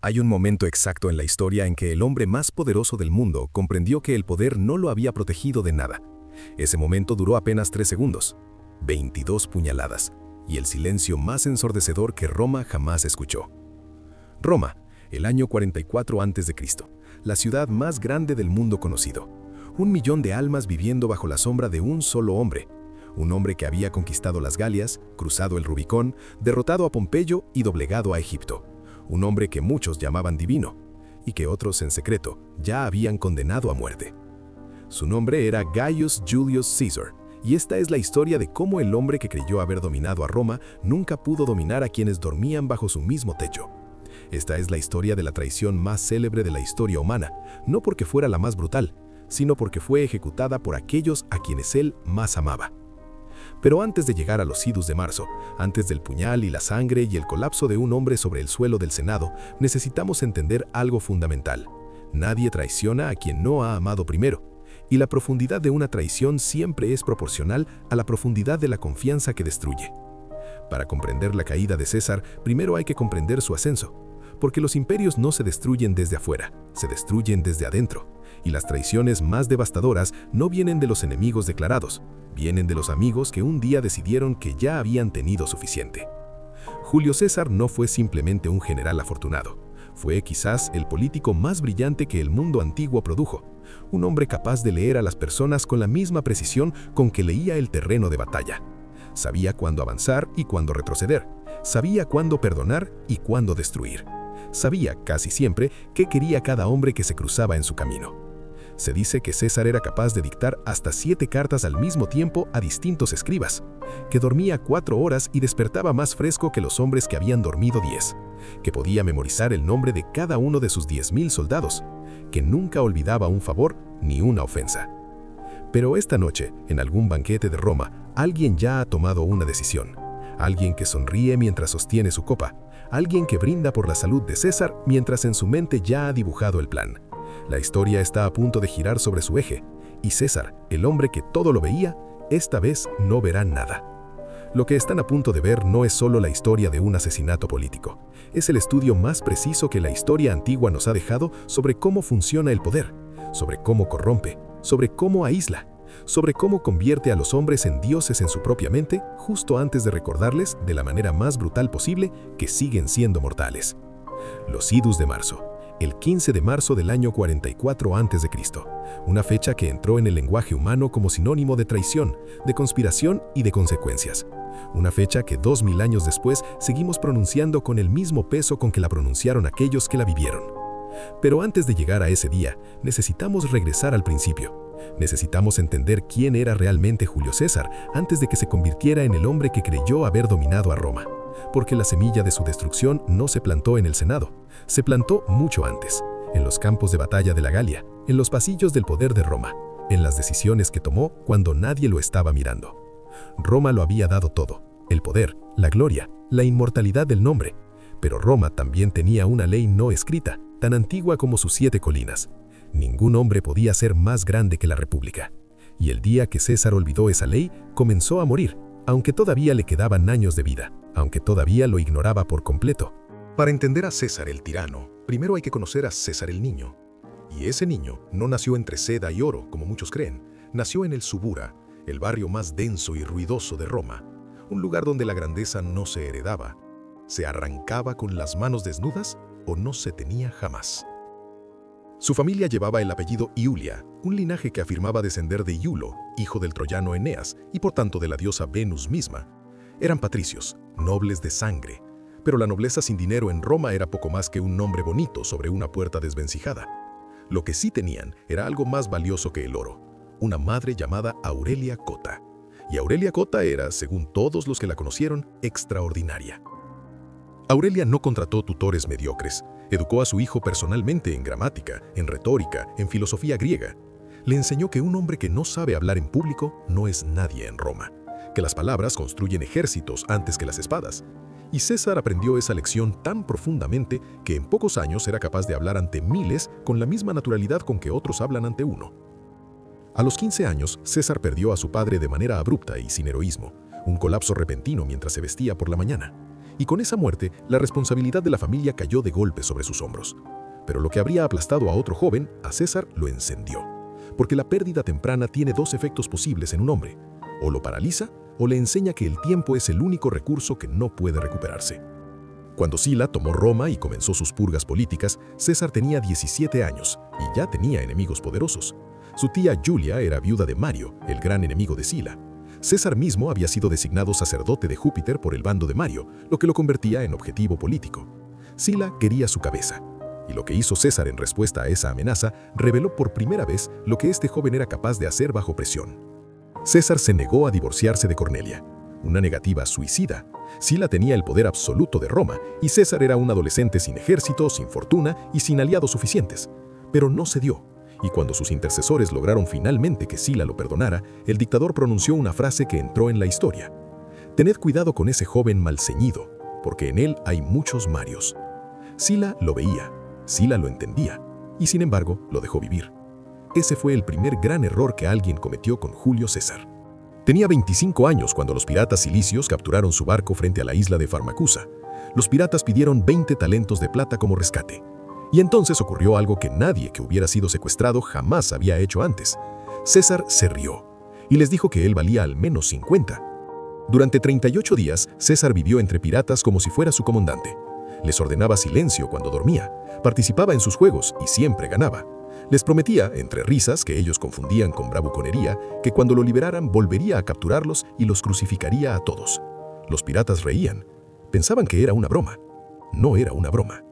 Hay un momento exacto en la historia en que el hombre más poderoso del mundo comprendió que el poder no lo había protegido de nada. Ese momento duró apenas 3 segundos, 22 puñaladas, y el silencio más ensordecedor que Roma jamás escuchó. Roma, el año 44 a.C., la ciudad más grande del mundo conocido. 1 millón de almas viviendo bajo la sombra de un solo hombre. Un hombre que había conquistado las Galias, cruzado el Rubicón, derrotado a Pompeyo y doblegado a Egipto. Un hombre que muchos llamaban divino, y que otros en secreto ya habían condenado a muerte. Su nombre era Gaius Julius Caesar, y esta es la historia de cómo el hombre que creyó haber dominado a Roma nunca pudo dominar a quienes dormían bajo su mismo techo. Esta es la historia de la traición más célebre de la historia humana, no porque fuera la más brutal, sino porque fue ejecutada por aquellos a quienes él más amaba. Pero antes de llegar a los idus de marzo, antes del puñal y la sangre y el colapso de un hombre sobre el suelo del Senado, necesitamos entender algo fundamental. Nadie traiciona a quien no ha amado primero, y la profundidad de una traición siempre es proporcional a la profundidad de la confianza que destruye. Para comprender la caída de César, primero hay que comprender su ascenso, porque los imperios no se destruyen desde afuera, se destruyen desde adentro, y las traiciones más devastadoras no vienen de los enemigos declarados, vienen de los amigos que un día decidieron que ya habían tenido suficiente. Julio César no fue simplemente un general afortunado, fue quizás el político más brillante que el mundo antiguo produjo, un hombre capaz de leer a las personas con la misma precisión con que leía el terreno de batalla. Sabía cuándo avanzar y cuándo retroceder, sabía cuándo perdonar y cuándo destruir. Sabía, casi siempre, qué quería cada hombre que se cruzaba en su camino. Se dice que César era capaz de dictar hasta 7 cartas al mismo tiempo a distintos escribas, que dormía 4 horas y despertaba más fresco que los hombres que habían dormido 10, que podía memorizar el nombre de cada uno de sus 10.000 soldados, que nunca olvidaba un favor ni una ofensa. Pero esta noche, en algún banquete de Roma, alguien ya ha tomado una decisión. Alguien que sonríe mientras sostiene su copa. Alguien que brinda por la salud de César mientras en su mente ya ha dibujado el plan. La historia está a punto de girar sobre su eje, y César, el hombre que todo lo veía, esta vez no verá nada. Lo que están a punto de ver no es solo la historia de un asesinato político. Es el estudio más preciso que la historia antigua nos ha dejado sobre cómo funciona el poder, sobre cómo corrompe, sobre cómo aísla, sobre cómo convierte a los hombres en dioses en su propia mente justo antes de recordarles, de la manera más brutal posible, que siguen siendo mortales. Los idus de marzo, el 15 de marzo del año 44 a.C., una fecha que entró en el lenguaje humano como sinónimo de traición, de conspiración y de consecuencias. Una fecha que 2000 años después seguimos pronunciando con el mismo peso con que la pronunciaron aquellos que la vivieron. Pero antes de llegar a ese día, necesitamos regresar al principio. Necesitamos entender quién era realmente Julio César antes de que se convirtiera en el hombre que creyó haber dominado a Roma. Porque la semilla de su destrucción no se plantó en el Senado, se plantó mucho antes, en los campos de batalla de la Galia, en los pasillos del poder de Roma, en las decisiones que tomó cuando nadie lo estaba mirando. Roma lo había dado todo, el poder, la gloria, la inmortalidad del nombre, pero Roma también tenía una ley no escrita, tan antigua como sus 7 colinas. Ningún hombre podía ser más grande que la República. Y el día que César olvidó esa ley, comenzó a morir, aunque todavía le quedaban años de vida, aunque todavía lo ignoraba por completo. Para entender a César el tirano, primero hay que conocer a César el niño. Y ese niño no nació entre seda y oro, como muchos creen. Nació en el Subura, el barrio más denso y ruidoso de Roma, un lugar donde la grandeza no se heredaba, se arrancaba con las manos desnudas o no se tenía jamás. Su familia llevaba el apellido Iulia, un linaje que afirmaba descender de Iulo, hijo del troyano Eneas y por tanto de la diosa Venus misma. Eran patricios, nobles de sangre, pero la nobleza sin dinero en Roma era poco más que un nombre bonito sobre una puerta desvencijada. Lo que sí tenían era algo más valioso que el oro, una madre llamada Aurelia Cota. Y Aurelia Cota era, según todos los que la conocieron, extraordinaria. Aurelia no contrató tutores mediocres, educó a su hijo personalmente en gramática, en retórica, en filosofía griega. Le enseñó que un hombre que no sabe hablar en público no es nadie en Roma, que las palabras construyen ejércitos antes que las espadas. Y César aprendió esa lección tan profundamente que en pocos años era capaz de hablar ante miles con la misma naturalidad con que otros hablan ante uno. A los 15 años, César perdió a su padre de manera abrupta y sin heroísmo, un colapso repentino mientras se vestía por la mañana. Y con esa muerte, la responsabilidad de la familia cayó de golpe sobre sus hombros. Pero lo que habría aplastado a otro joven, a César, lo encendió. Porque la pérdida temprana tiene dos efectos posibles en un hombre. O lo paraliza, o le enseña que el tiempo es el único recurso que no puede recuperarse. Cuando Sila tomó Roma y comenzó sus purgas políticas, César tenía 17 años y ya tenía enemigos poderosos. Su tía Julia era viuda de Mario, el gran enemigo de Sila. César mismo había sido designado sacerdote de Júpiter por el bando de Mario, lo que lo convertía en objetivo político. Sila quería su cabeza, y lo que hizo César en respuesta a esa amenaza reveló por primera vez lo que este joven era capaz de hacer bajo presión. César se negó a divorciarse de Cornelia, una negativa suicida. Sila tenía el poder absoluto de Roma y César era un adolescente sin ejército, sin fortuna y sin aliados suficientes. Pero no cedió. Y cuando sus intercesores lograron finalmente que Sila lo perdonara, el dictador pronunció una frase que entró en la historia. Tened cuidado con ese joven mal ceñido, porque en él hay muchos Marios. Sila lo veía, Sila lo entendía, y sin embargo lo dejó vivir. Ese fue el primer gran error que alguien cometió con Julio César. Tenía 25 años cuando los piratas cilicios capturaron su barco frente a la isla de Farmacusa. Los piratas pidieron 20 talentos de plata como rescate. Y entonces ocurrió algo que nadie que hubiera sido secuestrado jamás había hecho antes. César se rió y les dijo que él valía al menos 50. Durante 38 días, César vivió entre piratas como si fuera su comandante. Les ordenaba silencio cuando dormía, participaba en sus juegos y siempre ganaba. Les prometía, entre risas que ellos confundían con bravuconería, que cuando lo liberaran volvería a capturarlos y los crucificaría a todos. Los piratas reían. Pensaban que era una broma. No era una broma.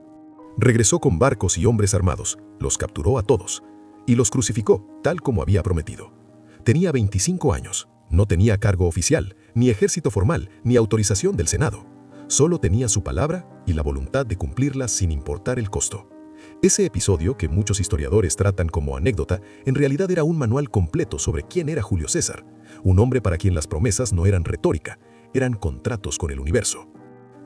Regresó con barcos y hombres armados, los capturó a todos y los crucificó, tal como había prometido. Tenía 25 años, no tenía cargo oficial, ni ejército formal, ni autorización del Senado. Solo tenía su palabra y la voluntad de cumplirla sin importar el costo. Ese episodio, que muchos historiadores tratan como anécdota, en realidad era un manual completo sobre quién era Julio César, un hombre para quien las promesas no eran retórica, eran contratos con el universo.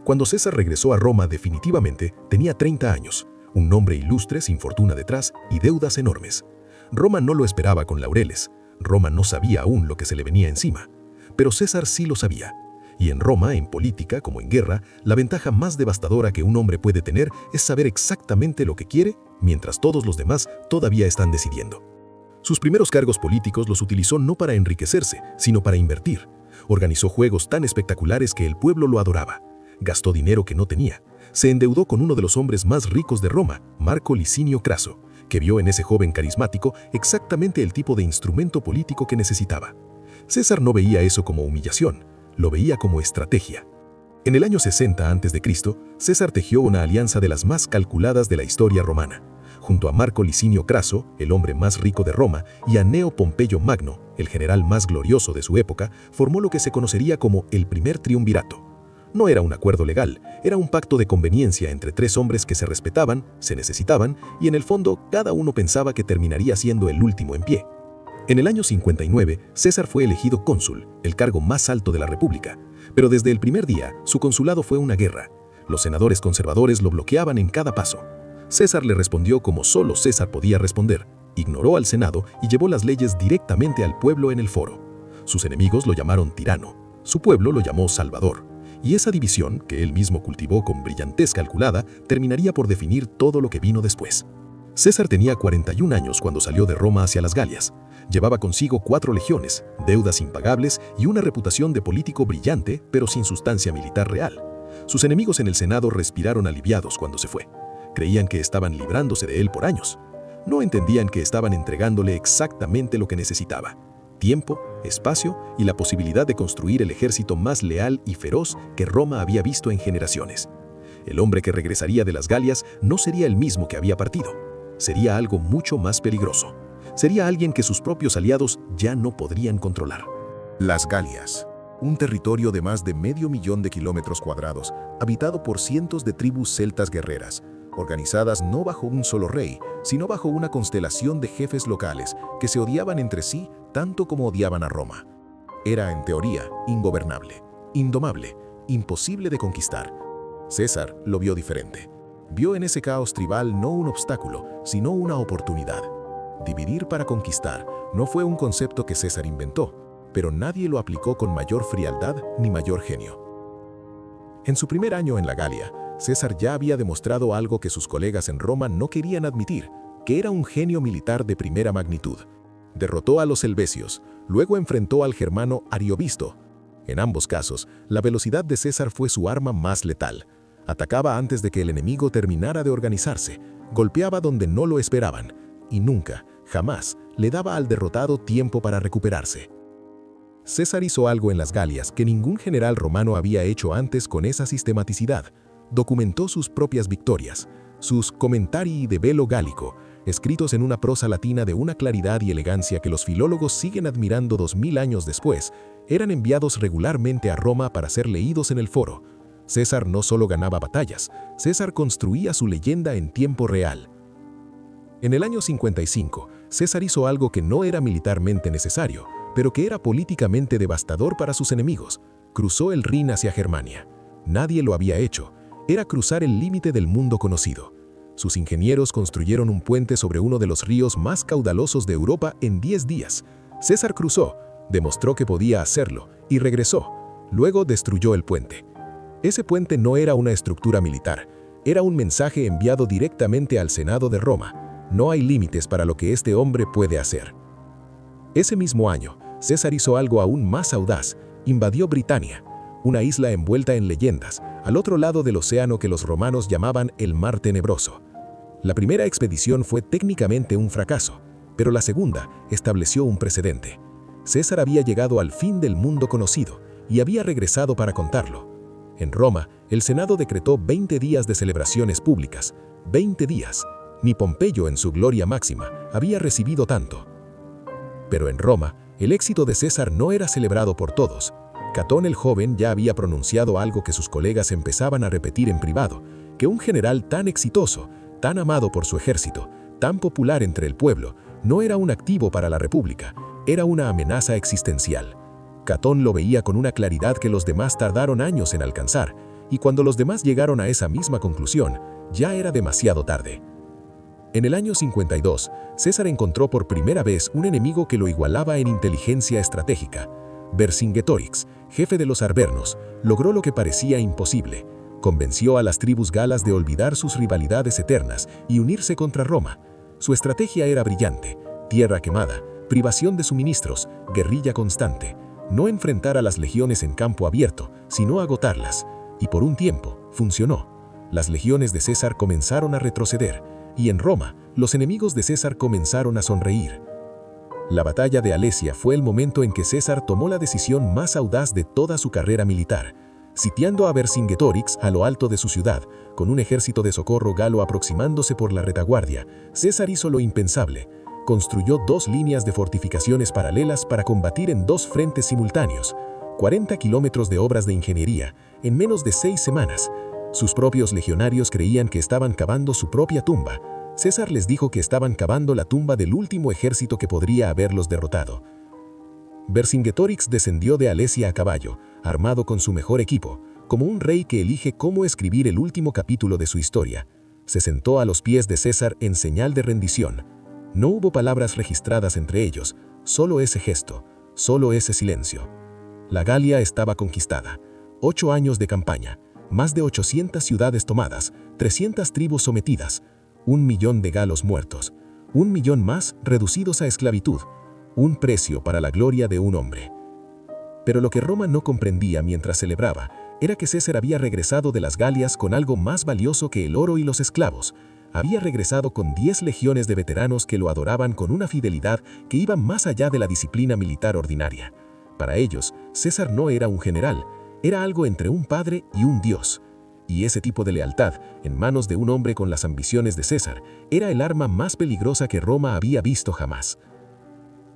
Cuando César regresó a Roma definitivamente, tenía 30 años, un nombre ilustre sin fortuna detrás y deudas enormes. Roma no lo esperaba con laureles, Roma no sabía aún lo que se le venía encima, pero César sí lo sabía. Y en Roma, en política como en guerra, la ventaja más devastadora que un hombre puede tener es saber exactamente lo que quiere, mientras todos los demás todavía están decidiendo. Sus primeros cargos políticos los utilizó no para enriquecerse, sino para invertir. Organizó juegos tan espectaculares que el pueblo lo adoraba. Gastó dinero que no tenía. Se endeudó con uno de los hombres más ricos de Roma, Marco Licinio Craso, que vio en ese joven carismático exactamente el tipo de instrumento político que necesitaba. César no veía eso como humillación, lo veía como estrategia. En el año 60 a.C., César tejió una alianza de las más calculadas de la historia romana. Junto a Marco Licinio Craso, el hombre más rico de Roma, y a Cneo Pompeyo Magno, el general más glorioso de su época, formó lo que se conocería como el primer triunvirato. No era un acuerdo legal, era un pacto de conveniencia entre tres hombres que se respetaban, se necesitaban y en el fondo cada uno pensaba que terminaría siendo el último en pie. En el año 59, César fue elegido cónsul, el cargo más alto de la República, pero desde el primer día su consulado fue una guerra. Los senadores conservadores lo bloqueaban en cada paso. César le respondió como solo César podía responder, ignoró al Senado y llevó las leyes directamente al pueblo en el foro. Sus enemigos lo llamaron tirano, su pueblo lo llamó salvador. Y esa división, que él mismo cultivó con brillantez calculada, terminaría por definir todo lo que vino después. César tenía 41 años cuando salió de Roma hacia las Galias. Llevaba consigo 4 legiones, deudas impagables y una reputación de político brillante, pero sin sustancia militar real. Sus enemigos en el Senado respiraron aliviados cuando se fue. Creían que estaban librándose de él por años. No entendían que estaban entregándole exactamente lo que necesitaba: tiempo, espacio y la posibilidad de construir el ejército más leal y feroz que Roma había visto en generaciones. El hombre que regresaría de las Galias no sería el mismo que había partido. Sería algo mucho más peligroso. Sería alguien que sus propios aliados ya no podrían controlar. Las Galias, un territorio de más de 500.000 de kilómetros cuadrados, habitado por cientos de tribus celtas guerreras, organizadas no bajo un solo rey, sino bajo una constelación de jefes locales que se odiaban entre sí tanto como odiaban a Roma. Era, en teoría, ingobernable, indomable, imposible de conquistar. César lo vio diferente. Vio en ese caos tribal no un obstáculo, sino una oportunidad. Dividir para conquistar no fue un concepto que César inventó, pero nadie lo aplicó con mayor frialdad ni mayor genio. En su primer año en la Galia, César ya había demostrado algo que sus colegas en Roma no querían admitir, que era un genio militar de primera magnitud. Derrotó a los helvecios, luego enfrentó al germano Ariovisto. En ambos casos, la velocidad de César fue su arma más letal. Atacaba antes de que el enemigo terminara de organizarse, golpeaba donde no lo esperaban, y nunca, jamás, le daba al derrotado tiempo para recuperarse. César hizo algo en las Galias que ningún general romano había hecho antes con esa sistematicidad. Documentó sus propias victorias, sus Commentarii de Bello Gallico, escritos en una prosa latina de una claridad y elegancia que los filólogos siguen admirando 2000 años después, eran enviados regularmente a Roma para ser leídos en el foro. César no solo ganaba batallas, César construía su leyenda en tiempo real. En el año 55, César hizo algo que no era militarmente necesario, pero que era políticamente devastador para sus enemigos. Cruzó el Rin hacia Germania. Nadie lo había hecho. Era cruzar el límite del mundo conocido. Sus ingenieros construyeron un puente sobre uno de los ríos más caudalosos de Europa en 10 días. César cruzó, demostró que podía hacerlo y regresó. Luego destruyó el puente. Ese puente no era una estructura militar, era un mensaje enviado directamente al Senado de Roma. No hay límites para lo que este hombre puede hacer. Ese mismo año, César hizo algo aún más audaz, invadió Britania, una isla envuelta en leyendas, al otro lado del océano que los romanos llamaban el Mar Tenebroso. La primera expedición fue técnicamente un fracaso, pero la segunda estableció un precedente. César había llegado al fin del mundo conocido y había regresado para contarlo. En Roma, el Senado decretó 20 días de celebraciones públicas. 20 días. Ni Pompeyo en su gloria máxima había recibido tanto. Pero en Roma, el éxito de César no era celebrado por todos. Catón el joven ya había pronunciado algo que sus colegas empezaban a repetir en privado, que un general tan exitoso, tan amado por su ejército, tan popular entre el pueblo, no era un activo para la República, era una amenaza existencial. Catón lo veía con una claridad que los demás tardaron años en alcanzar, y cuando los demás llegaron a esa misma conclusión, ya era demasiado tarde. En el año 52, César encontró por primera vez un enemigo que lo igualaba en inteligencia estratégica. Vercingetorix, jefe de los arvernos, logró lo que parecía imposible. Convenció a las tribus galas de olvidar sus rivalidades eternas y unirse contra Roma. Su estrategia era brillante: tierra quemada, privación de suministros, guerrilla constante. No enfrentar a las legiones en campo abierto, sino agotarlas. Y por un tiempo, funcionó. Las legiones de César comenzaron a retroceder, y en Roma, los enemigos de César comenzaron a sonreír. La batalla de Alesia fue el momento en que César tomó la decisión más audaz de toda su carrera militar. Sitiando a Vercingetorix a lo alto de su ciudad, con un ejército de socorro galo aproximándose por la retaguardia, César hizo lo impensable. Construyó 2 líneas de fortificaciones paralelas para combatir en 2 frentes simultáneos, 40 kilómetros de obras de ingeniería, en menos de 6 semanas. Sus propios legionarios creían que estaban cavando su propia tumba. César les dijo que estaban cavando la tumba del último ejército que podría haberlos derrotado. Vercingetorix descendió de Alesia a caballo, armado con su mejor equipo, como un rey que elige cómo escribir el último capítulo de su historia. Se sentó a los pies de César en señal de rendición. No hubo palabras registradas entre ellos, solo ese gesto, solo ese silencio. La Galia estaba conquistada. 8 años de campaña, más de 800 ciudades tomadas, 300 tribus sometidas, 1 millón de galos muertos, 1 millón más reducidos a esclavitud, un precio para la gloria de un hombre. Pero lo que Roma no comprendía mientras celebraba era que César había regresado de las Galias con algo más valioso que el oro y los esclavos. Había regresado con 10 legiones de veteranos que lo adoraban con una fidelidad que iba más allá de la disciplina militar ordinaria. Para ellos, César no era un general, era algo entre un padre y un dios. Y ese tipo de lealtad, en manos de un hombre con las ambiciones de César, era el arma más peligrosa que Roma había visto jamás.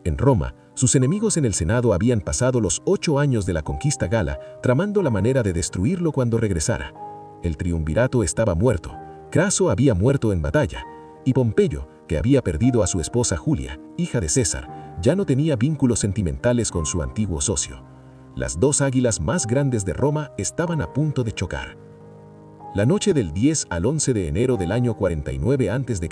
En Roma, sus enemigos en el Senado habían pasado los 8 años de la conquista gala, tramando la manera de destruirlo cuando regresara. El triunvirato estaba muerto, Craso había muerto en batalla, y Pompeyo, que había perdido a su esposa Julia, hija de César, ya no tenía vínculos sentimentales con su antiguo socio. Las 2 águilas más grandes de Roma estaban a punto de chocar. La noche del 10 al 11 de enero del año 49 a.C.,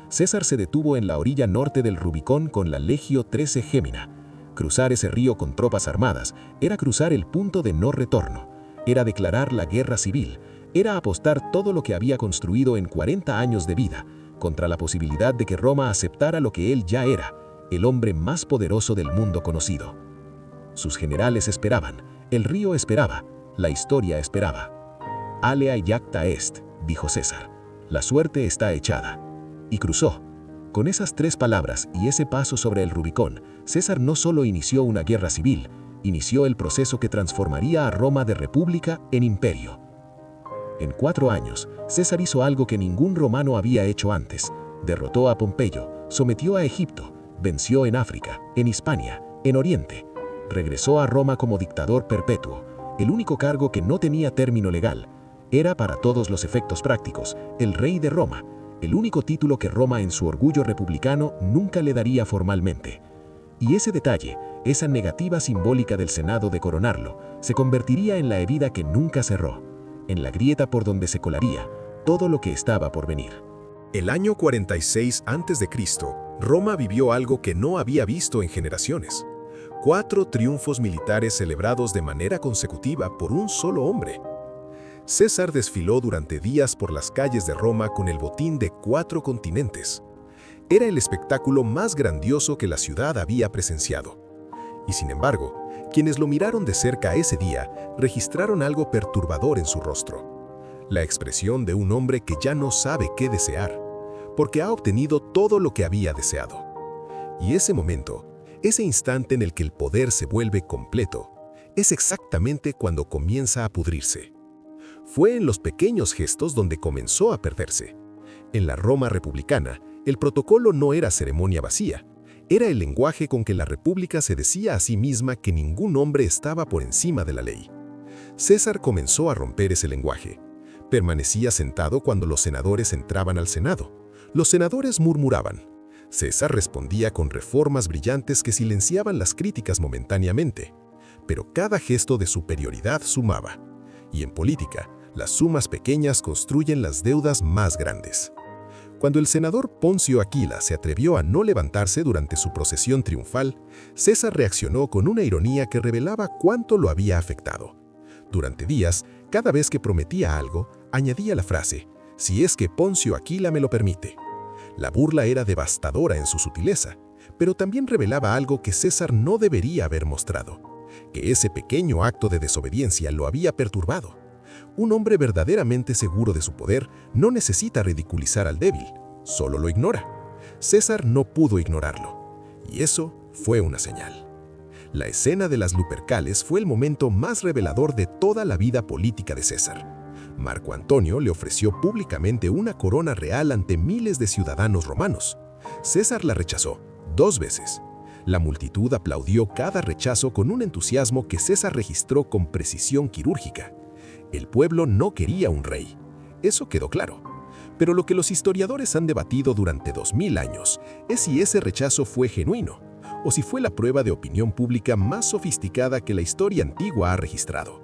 César se detuvo en la orilla norte del Rubicón con la Legio 13 Gémina. Cruzar ese río con tropas armadas era cruzar el punto de no retorno. era declarar la guerra civil, era apostar todo lo que había construido en 40 años de vida contra la posibilidad de que Roma aceptara lo que él ya era, el hombre más poderoso del mundo conocido. Sus generales esperaban, el río esperaba, la historia esperaba. Alea iacta est, dijo César, la suerte está echada. Y cruzó. Con esas 3 palabras y ese paso sobre el Rubicón, César no solo inició una guerra civil, inició el proceso que transformaría a Roma de república en imperio. En 4 años, César hizo algo que ningún romano había hecho antes. Derrotó a Pompeyo, sometió a Egipto, venció en África, en Hispania, en Oriente. Regresó a Roma como dictador perpetuo, el único cargo que no tenía término legal. Era, para todos los efectos prácticos, el rey de Roma, el único título que Roma en su orgullo republicano nunca le daría formalmente. Y ese detalle, esa negativa simbólica del Senado de coronarlo, se convertiría en la herida que nunca cerró, en la grieta por donde se colaría todo lo que estaba por venir. El año 46 a.C., Roma vivió algo que no había visto en generaciones. 4 triunfos militares celebrados de manera consecutiva por un solo hombre. César desfiló durante días por las calles de Roma con el botín de 4 continentes. Era el espectáculo más grandioso que la ciudad había presenciado. Y sin embargo, quienes lo miraron de cerca ese día registraron algo perturbador en su rostro. La expresión de un hombre que ya no sabe qué desear, porque ha obtenido todo lo que había deseado. Y ese momento, ese instante en el que el poder se vuelve completo, es exactamente cuando comienza a pudrirse. Fue en los pequeños gestos donde comenzó a perderse. En la Roma republicana, el protocolo no era ceremonia vacía, era el lenguaje con que la república se decía a sí misma que ningún hombre estaba por encima de la ley. César comenzó a romper ese lenguaje. Permanecía sentado cuando los senadores entraban al Senado. Los senadores murmuraban. César respondía con reformas brillantes que silenciaban las críticas momentáneamente. Pero cada gesto de superioridad sumaba. Y en política, las sumas pequeñas construyen las deudas más grandes. Cuando el senador Poncio Aquila se atrevió a no levantarse durante su procesión triunfal, César reaccionó con una ironía que revelaba cuánto lo había afectado. Durante días, cada vez que prometía algo, añadía la frase, «si es que Poncio Aquila me lo permite». La burla era devastadora en su sutileza, pero también revelaba algo que César no debería haber mostrado, que ese pequeño acto de desobediencia lo había perturbado. Un hombre verdaderamente seguro de su poder no necesita ridiculizar al débil, solo lo ignora. César no pudo ignorarlo, y eso fue una señal. La escena de las Lupercales fue el momento más revelador de toda la vida política de César. Marco Antonio le ofreció públicamente una corona real ante miles de ciudadanos romanos. César la rechazó 2 veces. La multitud aplaudió cada rechazo con un entusiasmo que César registró con precisión quirúrgica. El pueblo no quería un rey. Eso quedó claro. Pero lo que los historiadores han debatido durante 2000 años es si ese rechazo fue genuino o si fue la prueba de opinión pública más sofisticada que la historia antigua ha registrado.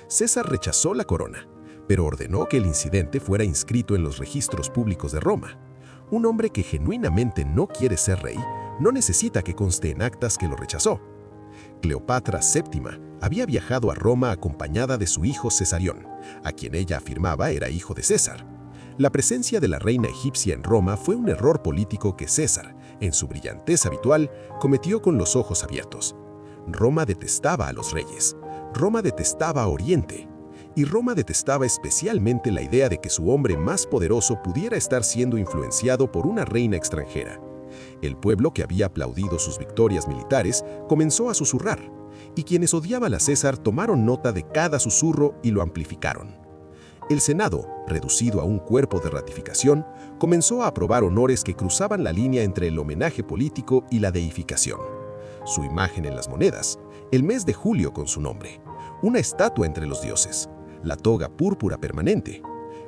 César rechazó la corona, pero ordenó que el incidente fuera inscrito en los registros públicos de Roma. Un hombre que genuinamente no quiere ser rey no necesita que conste en actas que lo rechazó. Cleopatra VII había viajado a Roma acompañada de su hijo Cesarión, a quien ella afirmaba era hijo de César. La presencia de la reina egipcia en Roma fue un error político que César, en su brillantez habitual, cometió con los ojos abiertos. Roma detestaba a los reyes, Roma detestaba a Oriente, y Roma detestaba especialmente la idea de que su hombre más poderoso pudiera estar siendo influenciado por una reina extranjera. El pueblo que había aplaudido sus victorias militares comenzó a susurrar, y quienes odiaban a César tomaron nota de cada susurro y lo amplificaron. El Senado, reducido a un cuerpo de ratificación, comenzó a aprobar honores que cruzaban la línea entre el homenaje político y la deificación. Su imagen en las monedas, el mes de julio con su nombre, una estatua entre los dioses, la toga púrpura permanente.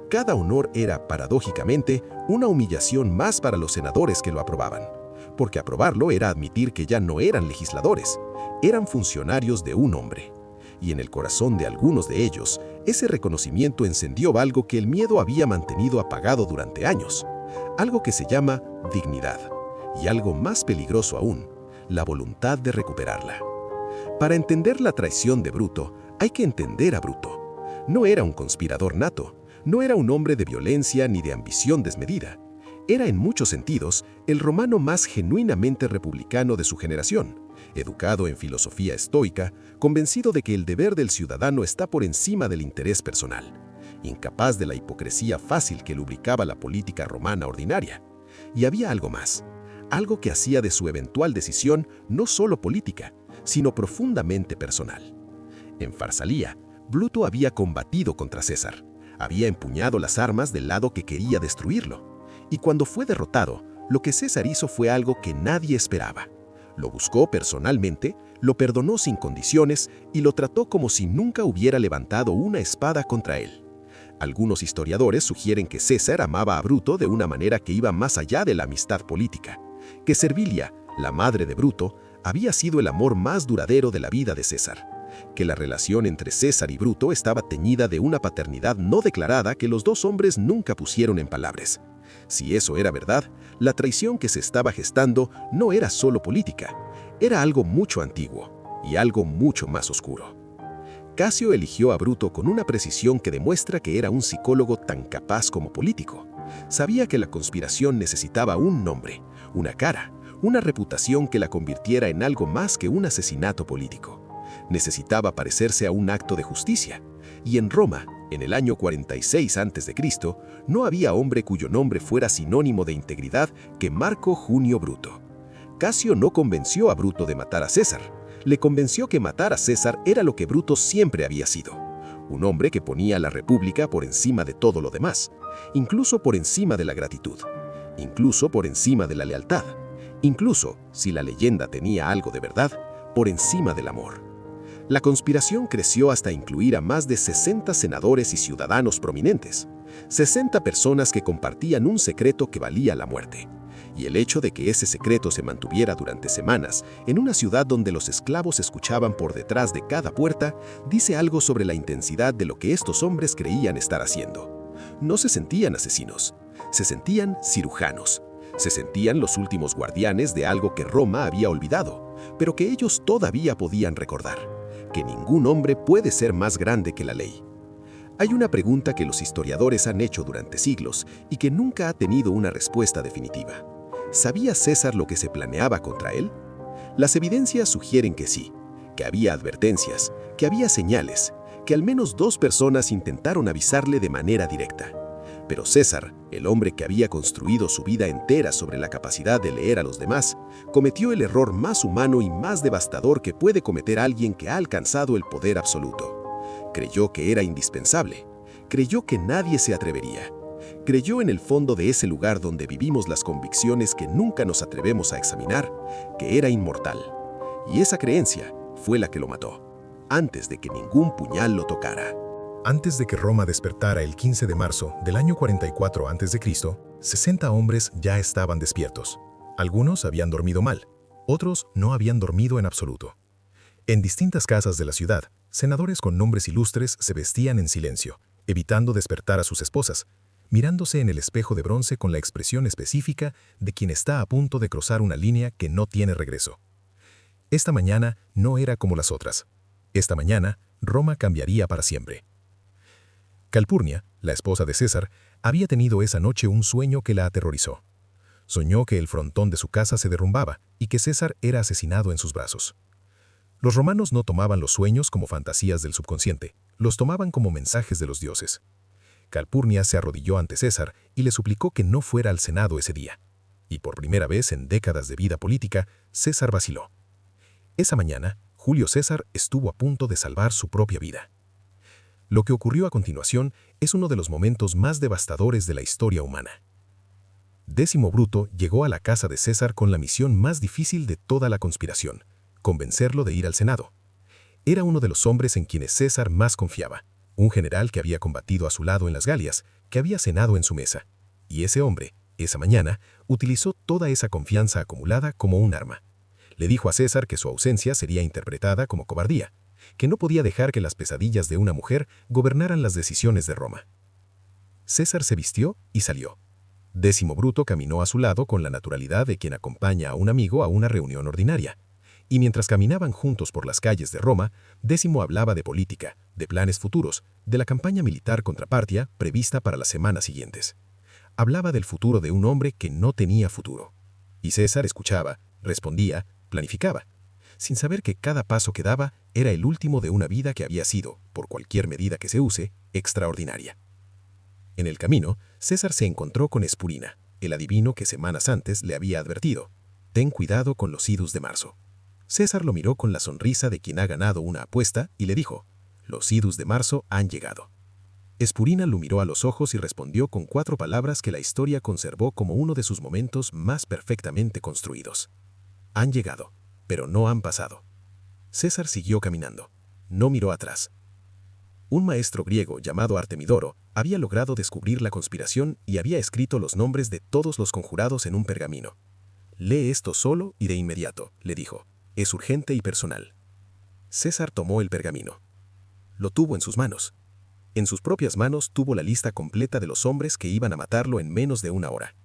Cada honor era, paradójicamente, una humillación más para los senadores que lo aprobaban, porque aprobarlo era admitir que ya no eran legisladores, eran funcionarios de un hombre. Y en el corazón de algunos de ellos, ese reconocimiento encendió algo que el miedo había mantenido apagado durante años, algo que se llama dignidad, y algo más peligroso aún, la voluntad de recuperarla. Para entender la traición de Bruto, hay que entender a Bruto. No era un conspirador nato, no era un hombre de violencia ni de ambición desmedida. Era en muchos sentidos el romano más genuinamente republicano de su generación, educado en filosofía estoica, convencido de que el deber del ciudadano está por encima del interés personal, incapaz de la hipocresía fácil que lubricaba la política romana ordinaria. Y había algo más, algo que hacía de su eventual decisión no solo política, sino profundamente personal. En Farsalía, Bruto había combatido contra César, había empuñado las armas del lado que quería destruirlo. Y cuando fue derrotado, lo que César hizo fue algo que nadie esperaba. Lo buscó personalmente, lo perdonó sin condiciones y lo trató como si nunca hubiera levantado una espada contra él. Algunos historiadores sugieren que César amaba a Bruto de una manera que iba más allá de la amistad política, que Servilia, la madre de Bruto, había sido el amor más duradero de la vida de César, que la relación entre César y Bruto estaba teñida de una paternidad no declarada que los dos hombres nunca pusieron en palabras. Si eso era verdad, la traición que se estaba gestando no era solo política, era algo mucho antiguo y algo mucho más oscuro. Casio eligió a Bruto con una precisión que demuestra que era un psicólogo tan capaz como político. Sabía que la conspiración necesitaba un nombre, una cara, una reputación que la convirtiera en algo más que un asesinato político. Necesitaba parecerse a un acto de justicia, y en Roma, en el año 46 a.C., no había hombre cuyo nombre fuera sinónimo de integridad que Marco Junio Bruto. Casio no convenció a Bruto de matar a César, le convenció que matar a César era lo que Bruto siempre había sido, un hombre que ponía a la república por encima de todo lo demás, incluso por encima de la gratitud, incluso por encima de la lealtad, incluso, si la leyenda tenía algo de verdad, por encima del amor. La conspiración creció hasta incluir a más de 60 senadores y ciudadanos prominentes, 60 personas que compartían un secreto que valía la muerte. Y el hecho de que ese secreto se mantuviera durante semanas en una ciudad donde los esclavos escuchaban por detrás de cada puerta, dice algo sobre la intensidad de lo que estos hombres creían estar haciendo. No se sentían asesinos, se sentían cirujanos, se sentían los últimos guardianes de algo que Roma había olvidado, pero que ellos todavía podían recordar: que ningún hombre puede ser más grande que la ley. Hay una pregunta que los historiadores han hecho durante siglos y que nunca ha tenido una respuesta definitiva. ¿Sabía César lo que se planeaba contra él? Las evidencias sugieren que sí, que había advertencias, que había señales, que al menos 2 personas intentaron avisarle de manera directa. Pero César, el hombre que había construido su vida entera sobre la capacidad de leer a los demás, cometió el error más humano y más devastador que puede cometer alguien que ha alcanzado el poder absoluto. Creyó que era indispensable, creyó que nadie se atrevería, creyó en el fondo de ese lugar donde vivimos las convicciones que nunca nos atrevemos a examinar, que era inmortal. Y esa creencia fue la que lo mató, antes de que ningún puñal lo tocara. Antes de que Roma despertara el 15 de marzo del año 44 a.C., 60 hombres ya estaban despiertos. Algunos habían dormido mal, otros no habían dormido en absoluto. En distintas casas de la ciudad, senadores con nombres ilustres se vestían en silencio, evitando despertar a sus esposas, mirándose en el espejo de bronce con la expresión específica de quien está a punto de cruzar una línea que no tiene regreso. Esta mañana no era como las otras. Esta mañana, Roma cambiaría para siempre. Calpurnia, la esposa de César, había tenido esa noche un sueño que la aterrorizó. Soñó que el frontón de su casa se derrumbaba y que César era asesinado en sus brazos. Los romanos no tomaban los sueños como fantasías del subconsciente, los tomaban como mensajes de los dioses. Calpurnia se arrodilló ante César y le suplicó que no fuera al Senado ese día. Y por primera vez en décadas de vida política, César vaciló. Esa mañana, Julio César estuvo a punto de salvar su propia vida. Lo que ocurrió a continuación es uno de los momentos más devastadores de la historia humana. Décimo Bruto llegó a la casa de César con la misión más difícil de toda la conspiración: convencerlo de ir al Senado. Era uno de los hombres en quienes César más confiaba, un general que había combatido a su lado en las Galias, que había cenado en su mesa. Y ese hombre, esa mañana, utilizó toda esa confianza acumulada como un arma. Le dijo a César que su ausencia sería interpretada como cobardía, que no podía dejar que las pesadillas de una mujer gobernaran las decisiones de Roma. César se vistió y salió. Décimo Bruto caminó a su lado con la naturalidad de quien acompaña a un amigo a una reunión ordinaria. Y mientras caminaban juntos por las calles de Roma, Décimo hablaba de política, de planes futuros, de la campaña militar contra Partia prevista para las semanas siguientes. Hablaba del futuro de un hombre que no tenía futuro. Y César escuchaba, respondía, planificaba, sin saber que cada paso que daba era el último de una vida que había sido, por cualquier medida que se use, extraordinaria. En el camino, César se encontró con Espurina, el adivino que semanas antes le había advertido: «Ten cuidado con los idus de marzo». César lo miró con la sonrisa de quien ha ganado una apuesta y le dijo: «Los idus de marzo han llegado». Espurina lo miró a los ojos y respondió con 4 palabras que la historia conservó como uno de sus momentos más perfectamente construidos: «Han llegado, pero no han pasado». César siguió caminando. No miró atrás. Un maestro griego llamado Artemidoro había logrado descubrir la conspiración y había escrito los nombres de todos los conjurados en un pergamino. «Lee esto solo y de inmediato», le dijo. «Es urgente y personal». César tomó el pergamino. Lo tuvo en sus manos. En sus propias manos tuvo la lista completa de los hombres que iban a matarlo en menos de una hora.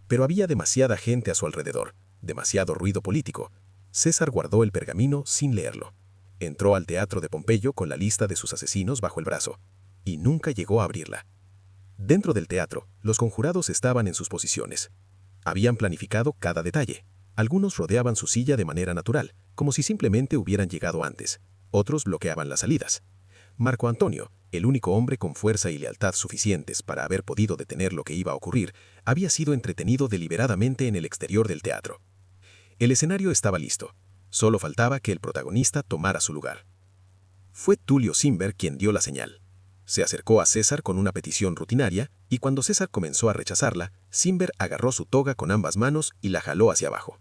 Pero había demasiada gente a su alrededor, demasiado ruido político. César guardó el pergamino sin leerlo. Entró al teatro de Pompeyo con la lista de sus asesinos bajo el brazo, y nunca llegó a abrirla. Dentro del teatro, los conjurados estaban en sus posiciones. Habían planificado cada detalle. Algunos rodeaban su silla de manera natural, como si simplemente hubieran llegado antes. Otros bloqueaban las salidas. Marco Antonio, el único hombre con fuerza y lealtad suficientes para haber podido detener lo que iba a ocurrir, había sido entretenido deliberadamente en el exterior del teatro. El escenario estaba listo. Solo faltaba que el protagonista tomara su lugar. Fue Tulio Cimber quien dio la señal. Se acercó a César con una petición rutinaria, y cuando César comenzó a rechazarla, Cimber agarró su toga con ambas manos y la jaló hacia abajo.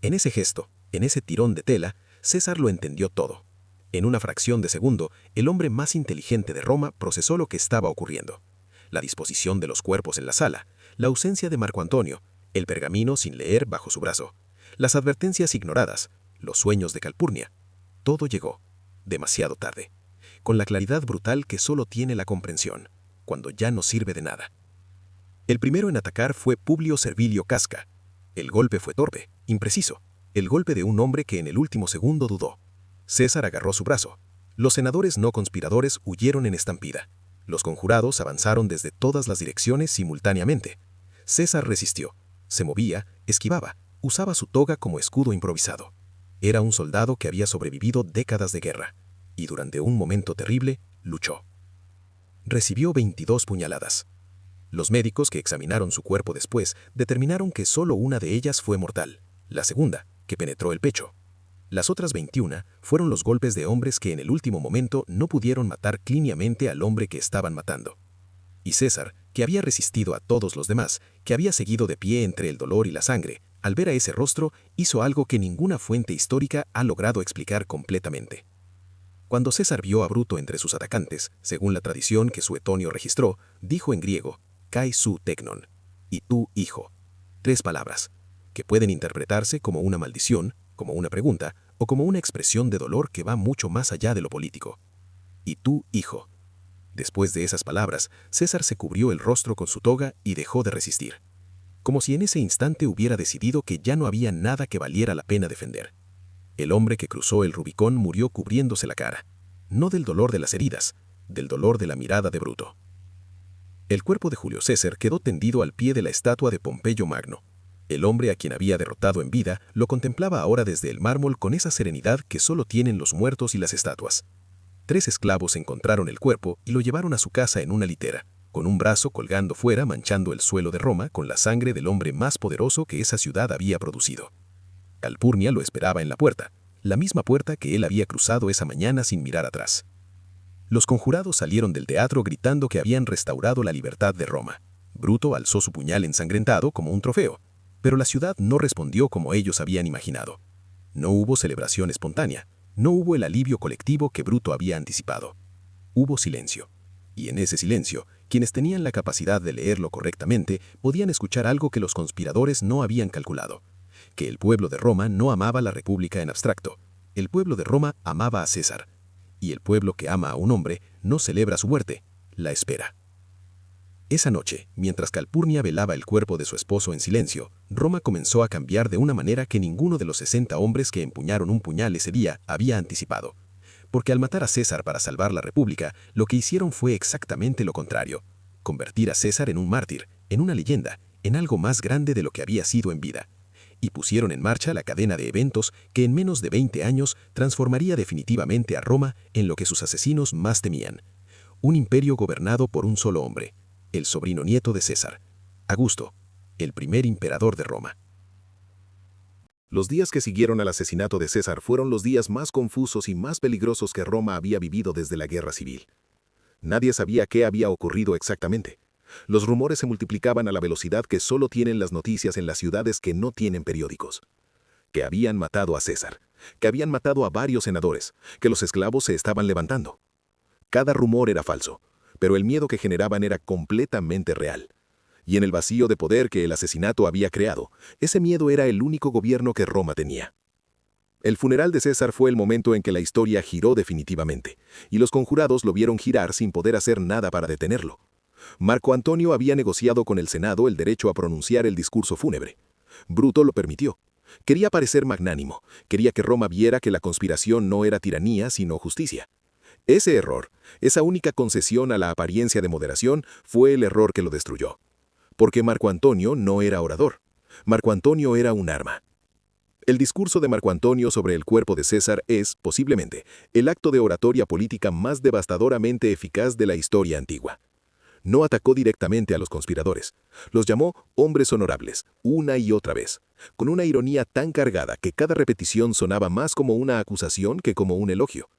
En ese gesto, en ese tirón de tela, César lo entendió todo. En una fracción de segundo, el hombre más inteligente de Roma procesó lo que estaba ocurriendo. La disposición de los cuerpos en la sala, la ausencia de Marco Antonio, el pergamino sin leer bajo su brazo, las advertencias ignoradas, los sueños de Calpurnia. Todo llegó, demasiado tarde, con la claridad brutal que solo tiene la comprensión, cuando ya no sirve de nada. El primero en atacar fue Publio Servilio Casca. El golpe fue torpe, impreciso, el golpe de un hombre que en el último segundo dudó. César agarró su brazo. Los senadores no conspiradores huyeron en estampida. Los conjurados avanzaron desde todas las direcciones simultáneamente. César resistió, se movía, esquivaba, usaba su toga como escudo improvisado. Era un soldado que había sobrevivido décadas de guerra, y durante un momento terrible, luchó. Recibió 22 puñaladas. Los médicos que examinaron su cuerpo después determinaron que solo una de ellas fue mortal, la segunda, que penetró el pecho. Las otras 21 fueron los golpes de hombres que en el último momento no pudieron matar clínicamente al hombre que estaban matando. Y César, que había resistido a todos los demás, que había seguido de pie entre el dolor y la sangre, al ver a ese rostro, hizo algo que ninguna fuente histórica ha logrado explicar completamente. Cuando César vio a Bruto entre sus atacantes, según la tradición que Suetonio registró, dijo en griego: «Kai su teknon», y tú, hijo. 3 palabras, que pueden interpretarse como una maldición, como una pregunta, o como una expresión de dolor que va mucho más allá de lo político. «Y tú, hijo». Después de esas palabras, César se cubrió el rostro con su toga y dejó de resistir. Como si en ese instante hubiera decidido que ya no había nada que valiera la pena defender. El hombre que cruzó el Rubicón murió cubriéndose la cara, no del dolor de las heridas, del dolor de la mirada de Bruto. El cuerpo de Julio César quedó tendido al pie de la estatua de Pompeyo Magno. El hombre a quien había derrotado en vida lo contemplaba ahora desde el mármol con esa serenidad que solo tienen los muertos y las estatuas. 3 esclavos encontraron el cuerpo y lo llevaron a su casa en una litera, con un brazo colgando fuera manchando el suelo de Roma con la sangre del hombre más poderoso que esa ciudad había producido. Calpurnia lo esperaba en la puerta, la misma puerta que él había cruzado esa mañana sin mirar atrás. Los conjurados salieron del teatro gritando que habían restaurado la libertad de Roma. Bruto alzó su puñal ensangrentado como un trofeo, pero la ciudad no respondió como ellos habían imaginado. No hubo celebración espontánea, no hubo el alivio colectivo que Bruto había anticipado. Hubo silencio. Y en ese silencio, quienes tenían la capacidad de leerlo correctamente podían escuchar algo que los conspiradores no habían calculado: que el pueblo de Roma no amaba la república en abstracto. El pueblo de Roma amaba a César. Y el pueblo que ama a un hombre no celebra su muerte, la espera. Esa noche, mientras Calpurnia velaba el cuerpo de su esposo en silencio, Roma comenzó a cambiar de una manera que ninguno de los 60 hombres que empuñaron un puñal ese día había anticipado. Porque al matar a César para salvar la República, lo que hicieron fue exactamente lo contrario: convertir a César en un mártir, en una leyenda, en algo más grande de lo que había sido en vida. Y pusieron en marcha la cadena de eventos que en menos de 20 años transformaría definitivamente a Roma en lo que sus asesinos más temían: un imperio gobernado por un solo hombre, el sobrino nieto de César, Augusto, el primer emperador de Roma. Los días que siguieron al asesinato de César fueron los días más confusos y más peligrosos que Roma había vivido desde la guerra civil. Nadie sabía qué había ocurrido exactamente. Los rumores se multiplicaban a la velocidad que solo tienen las noticias en las ciudades que no tienen periódicos. Que habían matado a César, que habían matado a varios senadores, que los esclavos se estaban levantando. Cada rumor era falso, pero el miedo que generaban era completamente real. Y en el vacío de poder que el asesinato había creado, ese miedo era el único gobierno que Roma tenía. El funeral de César fue el momento en que la historia giró definitivamente, y los conjurados lo vieron girar sin poder hacer nada para detenerlo. Marco Antonio había negociado con el Senado el derecho a pronunciar el discurso fúnebre. Bruto lo permitió. Quería parecer magnánimo, quería que Roma viera que la conspiración no era tiranía sino justicia. Ese error, esa única concesión a la apariencia de moderación, fue el error que lo destruyó. Porque Marco Antonio no era orador. Marco Antonio era un arma. El discurso de Marco Antonio sobre el cuerpo de César es, posiblemente, el acto de oratoria política más devastadoramente eficaz de la historia antigua. No atacó directamente a los conspiradores. Los llamó hombres honorables, una y otra vez, con una ironía tan cargada que cada repetición sonaba más como una acusación que como un elogio.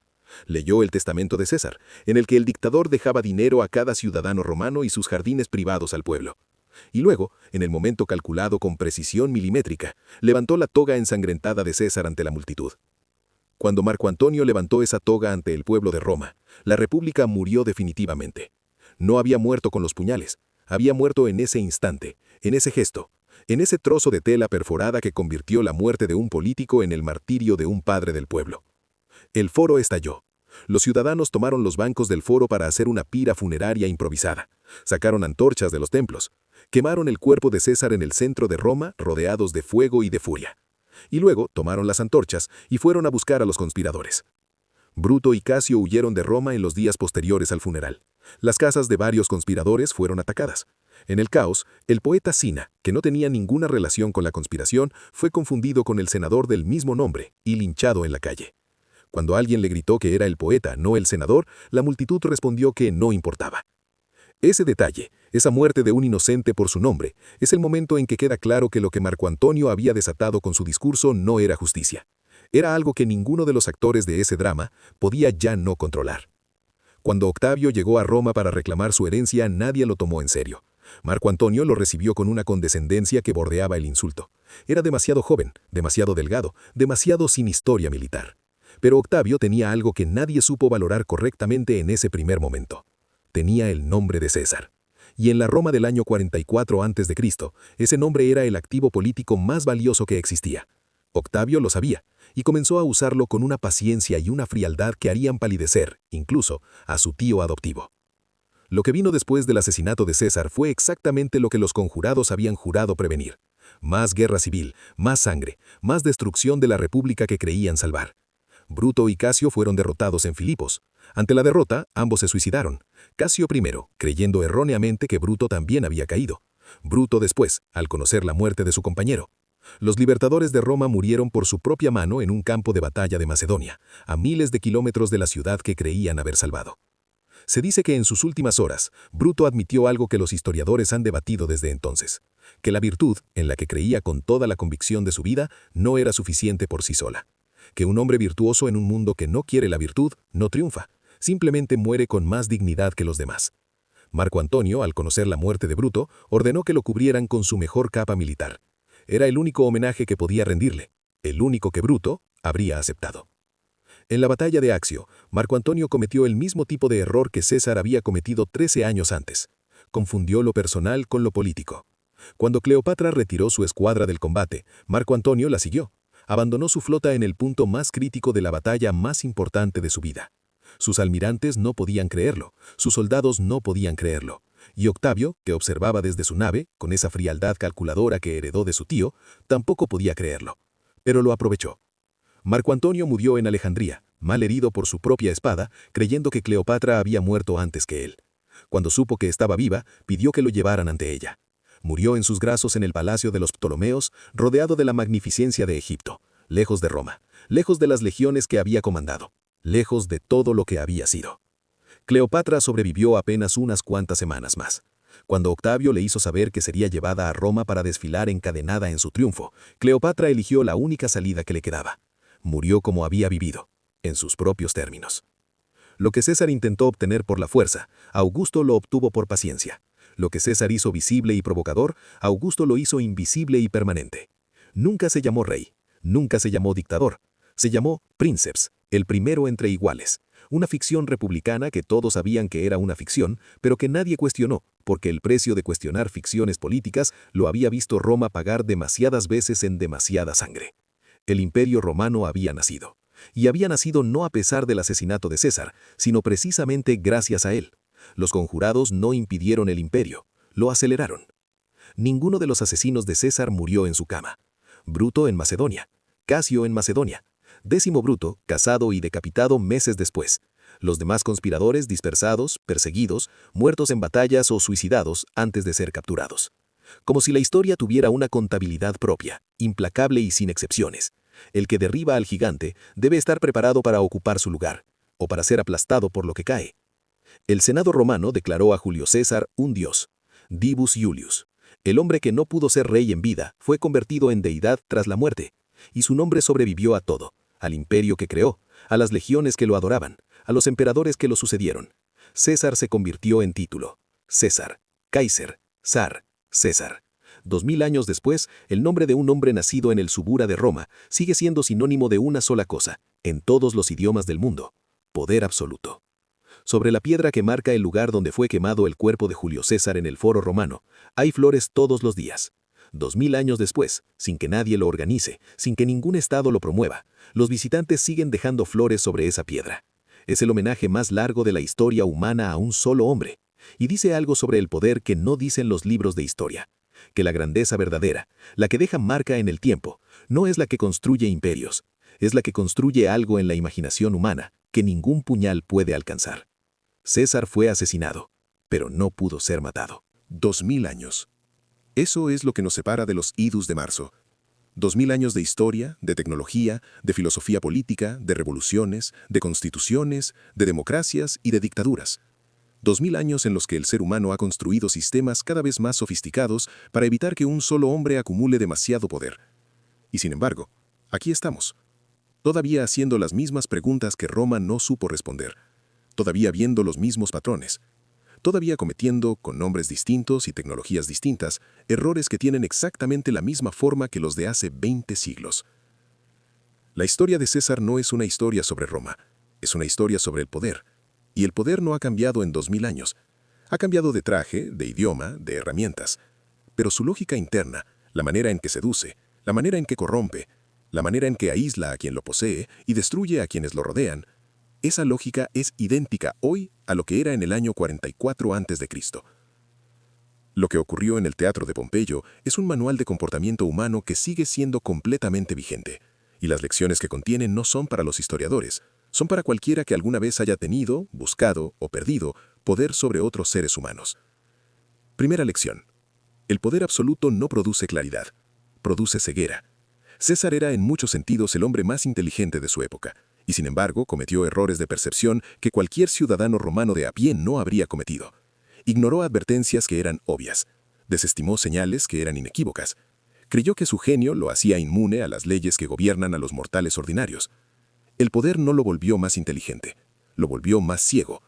Leyó el testamento de César, en el que el dictador dejaba dinero a cada ciudadano romano y sus jardines privados al pueblo. Y luego, en el momento calculado con precisión milimétrica, levantó la toga ensangrentada de César ante la multitud. Cuando Marco Antonio levantó esa toga ante el pueblo de Roma, la República murió definitivamente. No había muerto con los puñales, había muerto en ese instante, en ese gesto, en ese trozo de tela perforada que convirtió la muerte de un político en el martirio de un padre del pueblo. El foro estalló. Los ciudadanos tomaron los bancos del foro para hacer una pira funeraria improvisada. Sacaron antorchas de los templos. Quemaron el cuerpo de César en el centro de Roma, rodeados de fuego y de furia. Y luego tomaron las antorchas y fueron a buscar a los conspiradores. Bruto y Casio huyeron de Roma en los días posteriores al funeral. Las casas de varios conspiradores fueron atacadas. En el caos, el poeta Sina, que no tenía ninguna relación con la conspiración, fue confundido con el senador del mismo nombre y linchado en la calle. Cuando alguien le gritó que era el poeta, no el senador, la multitud respondió que no importaba. Ese detalle, esa muerte de un inocente por su nombre, es el momento en que queda claro que lo que Marco Antonio había desatado con su discurso no era justicia. Era algo que ninguno de los actores de ese drama podía ya no controlar. Cuando Octavio llegó a Roma para reclamar su herencia, nadie lo tomó en serio. Marco Antonio lo recibió con una condescendencia que bordeaba el insulto. Era demasiado joven, demasiado delgado, demasiado sin historia militar. Pero Octavio tenía algo que nadie supo valorar correctamente en ese primer momento. Tenía el nombre de César. Y en la Roma del año 44 a.C., ese nombre era el activo político más valioso que existía. Octavio lo sabía, y comenzó a usarlo con una paciencia y una frialdad que harían palidecer, incluso, a su tío adoptivo. Lo que vino después del asesinato de César fue exactamente lo que los conjurados habían jurado prevenir. Más guerra civil, más sangre, más destrucción de la república que creían salvar. Bruto y Casio fueron derrotados en Filipos. Ante la derrota, ambos se suicidaron. Casio primero, creyendo erróneamente que Bruto también había caído. Bruto después, al conocer la muerte de su compañero. Los libertadores de Roma murieron por su propia mano en un campo de batalla de Macedonia, a miles de kilómetros de la ciudad que creían haber salvado. Se dice que en sus últimas horas, Bruto admitió algo que los historiadores han debatido desde entonces: que la virtud, en la que creía con toda la convicción de su vida, no era suficiente por sí sola. Que un hombre virtuoso en un mundo que no quiere la virtud no triunfa, simplemente muere con más dignidad que los demás. Marco Antonio, al conocer la muerte de Bruto, ordenó que lo cubrieran con su mejor capa militar. Era el único homenaje que podía rendirle, el único que Bruto habría aceptado. En la batalla de Accio, Marco Antonio cometió el mismo tipo de error que César había cometido 13 años antes. Confundió lo personal con lo político. Cuando Cleopatra retiró su escuadra del combate, Marco Antonio la siguió. Abandonó su flota en el punto más crítico de la batalla más importante de su vida. Sus almirantes no podían creerlo, sus soldados no podían creerlo. Y Octavio, que observaba desde su nave, con esa frialdad calculadora que heredó de su tío, tampoco podía creerlo. Pero lo aprovechó. Marco Antonio murió en Alejandría, mal herido por su propia espada, creyendo que Cleopatra había muerto antes que él. Cuando supo que estaba viva, pidió que lo llevaran ante ella. Murió en sus brazos en el palacio de los Ptolomeos, rodeado de la magnificencia de Egipto, lejos de Roma, lejos de las legiones que había comandado, lejos de todo lo que había sido. Cleopatra sobrevivió apenas unas cuantas semanas más. Cuando Octavio le hizo saber que sería llevada a Roma para desfilar encadenada en su triunfo, Cleopatra eligió la única salida que le quedaba. Murió como había vivido, en sus propios términos. Lo que César intentó obtener por la fuerza, Augusto lo obtuvo por paciencia. Lo que César hizo visible y provocador, Augusto lo hizo invisible y permanente. Nunca se llamó rey, nunca se llamó dictador, se llamó princeps, el primero entre iguales. Una ficción republicana que todos sabían que era una ficción, pero que nadie cuestionó, porque el precio de cuestionar ficciones políticas lo había visto Roma pagar demasiadas veces en demasiada sangre. El Imperio Romano había nacido. Y había nacido no a pesar del asesinato de César, sino precisamente gracias a él. Los conjurados no impidieron el imperio, lo aceleraron. Ninguno de los asesinos de César murió en su cama. Bruto en Macedonia, Casio en Macedonia, Décimo Bruto, casado y decapitado meses después. Los demás conspiradores dispersados, perseguidos, muertos en batallas o suicidados antes de ser capturados. Como si la historia tuviera una contabilidad propia, implacable y sin excepciones. El que derriba al gigante debe estar preparado para ocupar su lugar, o para ser aplastado por lo que cae. El Senado romano declaró a Julio César un dios, Divus Iulius. El hombre que no pudo ser rey en vida fue convertido en deidad tras la muerte, y su nombre sobrevivió a todo, al imperio que creó, a las legiones que lo adoraban, a los emperadores que lo sucedieron. César se convirtió en título. César, Kaiser, Zar, César. 2000 años después, el nombre de un hombre nacido en el Subura de Roma sigue siendo sinónimo de una sola cosa, en todos los idiomas del mundo: poder absoluto. Sobre la piedra que marca el lugar donde fue quemado el cuerpo de Julio César en el Foro Romano, hay flores todos los días. 2000 años después, sin que nadie lo organice, sin que ningún estado lo promueva, los visitantes siguen dejando flores sobre esa piedra. Es el homenaje más largo de la historia humana a un solo hombre, y dice algo sobre el poder que no dicen los libros de historia. Que la grandeza verdadera, la que deja marca en el tiempo, no es la que construye imperios, es la que construye algo en la imaginación humana que ningún puñal puede alcanzar. César fue asesinado, pero no pudo ser matado. 2000 años. Eso es lo que nos separa de los idus de marzo. 2000 años de historia, de tecnología, de filosofía política, de revoluciones, de constituciones, de democracias y de dictaduras. 2000 años en los que el ser humano ha construido sistemas cada vez más sofisticados para evitar que un solo hombre acumule demasiado poder. Y sin embargo, aquí estamos, todavía haciendo las mismas preguntas que Roma no supo responder, todavía viendo los mismos patrones, todavía cometiendo, con nombres distintos y tecnologías distintas, errores que tienen exactamente la misma forma que los de hace 20 siglos. La historia de César no es una historia sobre Roma, es una historia sobre el poder. Y el poder no ha cambiado en 2000 años. Ha cambiado de traje, de idioma, de herramientas. Pero su lógica interna, la manera en que seduce, la manera en que corrompe, la manera en que aísla a quien lo posee y destruye a quienes lo rodean, esa lógica es idéntica hoy a lo que era en el año 44 a.C. Lo que ocurrió en el Teatro de Pompeyo es un manual de comportamiento humano que sigue siendo completamente vigente. Y las lecciones que contiene no son para los historiadores, son para cualquiera que alguna vez haya tenido, buscado o perdido poder sobre otros seres humanos. Primera lección. El poder absoluto no produce claridad, produce ceguera. César era en muchos sentidos el hombre más inteligente de su época, y sin embargo cometió errores de percepción que cualquier ciudadano romano de a pie no habría cometido. Ignoró advertencias que eran obvias, desestimó señales que eran inequívocas, creyó que su genio lo hacía inmune a las leyes que gobiernan a los mortales ordinarios. El poder no lo volvió más inteligente, lo volvió más ciego.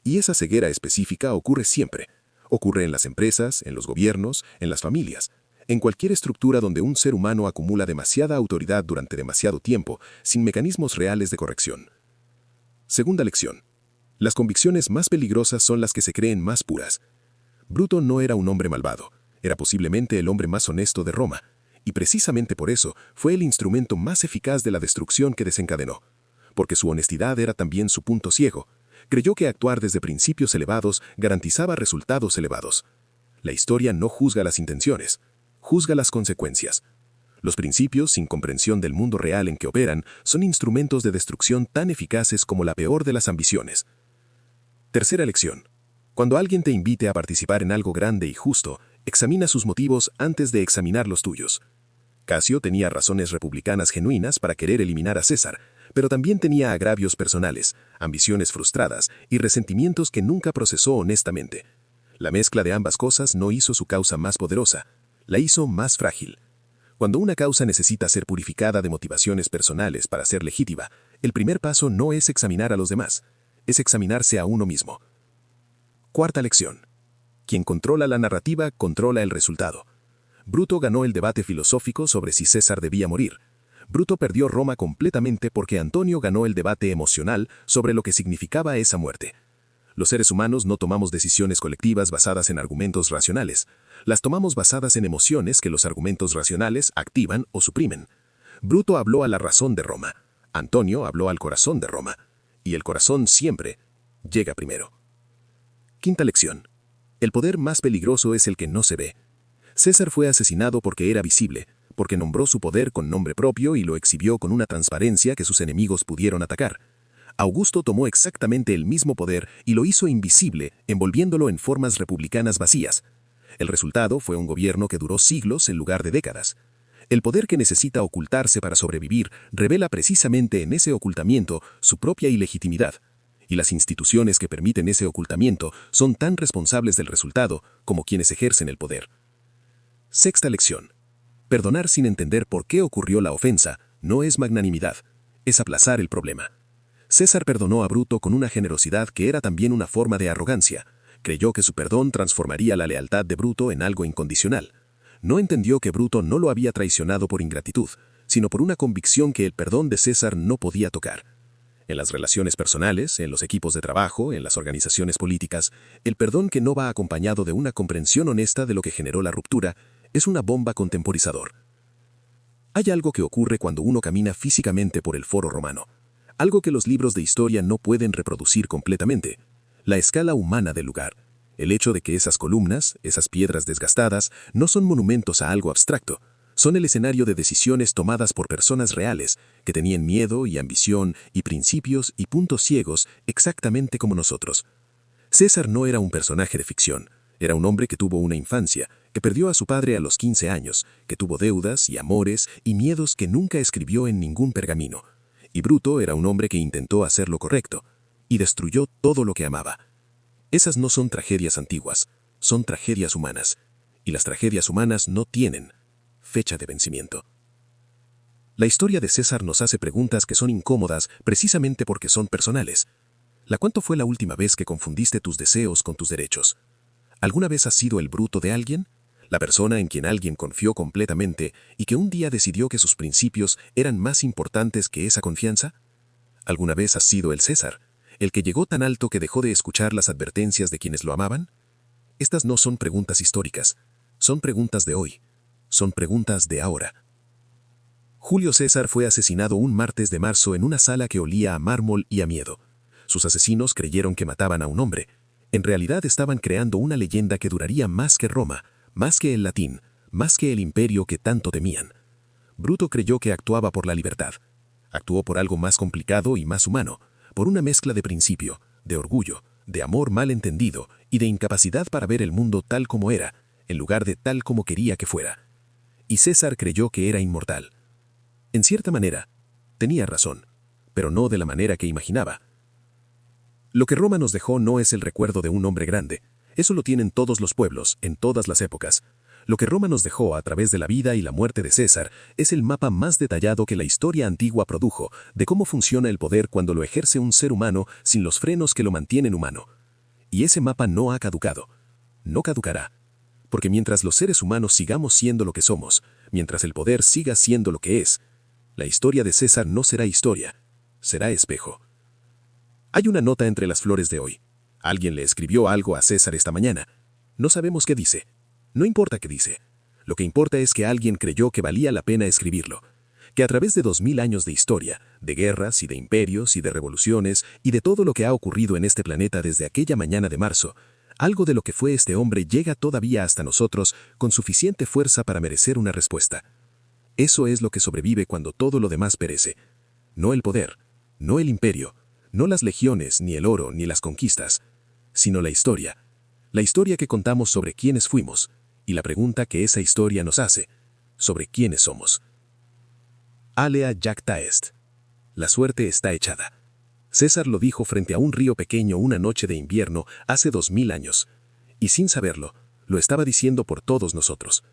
Y esa ceguera específica ocurre siempre. Ocurre en las empresas, en los gobiernos, en las familias, en cualquier estructura donde un ser humano acumula demasiada autoridad durante demasiado tiempo, sin mecanismos reales de corrección. Segunda lección. Las convicciones más peligrosas son las que se creen más puras. Bruto no era un hombre malvado, era posiblemente el hombre más honesto de Roma, y precisamente por eso fue el instrumento más eficaz de la destrucción que desencadenó. Porque su honestidad era también su punto ciego, Creyó que actuar desde principios elevados garantizaba resultados elevados. La historia no juzga las intenciones, juzga las consecuencias. Los principios, sin comprensión del mundo real en que operan, son instrumentos de destrucción tan eficaces como la peor de las ambiciones. Tercera lección. Cuando alguien te invite a participar en algo grande y justo, examina sus motivos antes de examinar los tuyos. Casio tenía razones republicanas genuinas para querer eliminar a César, pero también tenía agravios personales, ambiciones frustradas y resentimientos que nunca procesó honestamente. La mezcla de ambas cosas no hizo su causa más poderosa, la hizo más frágil. Cuando una causa necesita ser purificada de motivaciones personales para ser legítima, el primer paso no es examinar a los demás, es examinarse a uno mismo. Cuarta lección. Quien controla la narrativa, controla el resultado. Bruto ganó el debate filosófico sobre si César debía morir. Bruto perdió Roma completamente porque Antonio ganó el debate emocional sobre lo que significaba esa muerte. Los seres humanos no tomamos decisiones colectivas basadas en argumentos racionales. Las tomamos basadas en emociones que los argumentos racionales activan o suprimen. Bruto habló a la razón de Roma. Antonio habló al corazón de Roma. Y el corazón siempre llega primero. Quinta lección. El poder más peligroso es el que no se ve. César fue asesinado porque era visible, porque nombró su poder con nombre propio y lo exhibió con una transparencia que sus enemigos pudieron atacar. Augusto tomó exactamente el mismo poder y lo hizo invisible, envolviéndolo en formas republicanas vacías. El resultado fue un gobierno que duró siglos en lugar de décadas. El poder que necesita ocultarse para sobrevivir revela precisamente en ese ocultamiento su propia ilegitimidad. Y las instituciones que permiten ese ocultamiento son tan responsables del resultado como quienes ejercen el poder. Sexta lección. Perdonar sin entender por qué ocurrió la ofensa no es magnanimidad, es aplazar el problema. César perdonó a Bruto con una generosidad que era también una forma de arrogancia. Creyó que su perdón transformaría la lealtad de Bruto en algo incondicional. No entendió que Bruto no lo había traicionado por ingratitud, sino por una convicción que el perdón de César no podía tocar. En las relaciones personales, en los equipos de trabajo, en las organizaciones políticas, el perdón que no va acompañado de una comprensión honesta de lo que generó la ruptura es una bomba con temporizador. Hay algo que ocurre cuando uno camina físicamente por el Foro Romano. Algo que los libros de historia no pueden reproducir completamente. La escala humana del lugar. El hecho de que esas columnas, esas piedras desgastadas, no son monumentos a algo abstracto. Son el escenario de decisiones tomadas por personas reales, que tenían miedo y ambición y principios y puntos ciegos exactamente como nosotros. César no era un personaje de ficción. Era un hombre que tuvo una infancia, que perdió a su padre a los 15 años, que tuvo deudas y amores y miedos que nunca escribió en ningún pergamino. Y Bruto era un hombre que intentó hacer lo correcto, y destruyó todo lo que amaba. Esas no son tragedias antiguas, son tragedias humanas, y las tragedias humanas no tienen fecha de vencimiento. La historia de César nos hace preguntas que son incómodas precisamente porque son personales. ¿Cuándo fue la última vez que confundiste tus deseos con tus derechos? ¿Alguna vez has sido el Bruto de alguien? La persona en quien alguien confió completamente y que un día decidió que sus principios eran más importantes que esa confianza? ¿Alguna vez has sido el César, el que llegó tan alto que dejó de escuchar las advertencias de quienes lo amaban? Estas no son preguntas históricas, son preguntas de hoy, son preguntas de ahora. Julio César fue asesinado un martes de marzo en una sala que olía a mármol y a miedo. Sus asesinos creyeron que mataban a un hombre. En realidad estaban creando una leyenda que duraría más que Roma, más que el latín, más que el imperio que tanto temían. Bruto creyó que actuaba por la libertad. Actuó por algo más complicado y más humano, por una mezcla de principio, de orgullo, de amor mal entendido y de incapacidad para ver el mundo tal como era, en lugar de tal como quería que fuera. Y César creyó que era inmortal. En cierta manera, tenía razón, pero no de la manera que imaginaba. Lo que Roma nos dejó no es el recuerdo de un hombre grande. Eso lo tienen todos los pueblos, en todas las épocas. Lo que Roma nos dejó a través de la vida y la muerte de César es el mapa más detallado que la historia antigua produjo de cómo funciona el poder cuando lo ejerce un ser humano sin los frenos que lo mantienen humano. Y ese mapa no ha caducado. No caducará. Porque mientras los seres humanos sigamos siendo lo que somos, mientras el poder siga siendo lo que es, la historia de César no será historia, será espejo. Hay una nota entre las flores de hoy. Alguien le escribió algo a César esta mañana. No sabemos qué dice. No importa qué dice. Lo que importa es que alguien creyó que valía la pena escribirlo. Que a través de 2000 años de historia, de guerras y de imperios y de revoluciones y de todo lo que ha ocurrido en este planeta desde aquella mañana de marzo, algo de lo que fue este hombre llega todavía hasta nosotros con suficiente fuerza para merecer una respuesta. Eso es lo que sobrevive cuando todo lo demás perece. No el poder, no el imperio, no las legiones, ni el oro, ni las conquistas, sino la historia que contamos sobre quiénes fuimos, y la pregunta que esa historia nos hace, sobre quiénes somos. Alea jacta est. La suerte está echada. César lo dijo frente a un río pequeño una noche de invierno hace 2000 años, y sin saberlo, lo estaba diciendo por todos nosotros.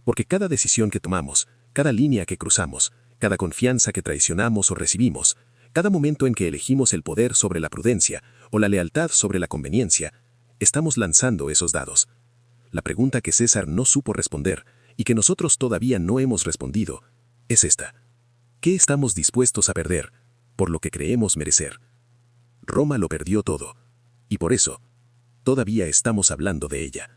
Porque cada decisión que tomamos, cada línea que cruzamos, cada confianza que traicionamos o recibimos, cada momento en que elegimos el poder sobre la prudencia o la lealtad sobre la conveniencia, estamos lanzando esos dados. La pregunta que César no supo responder y que nosotros todavía no hemos respondido es esta. ¿Qué estamos dispuestos a perder por lo que creemos merecer? Roma lo perdió todo, y por eso, todavía estamos hablando de ella.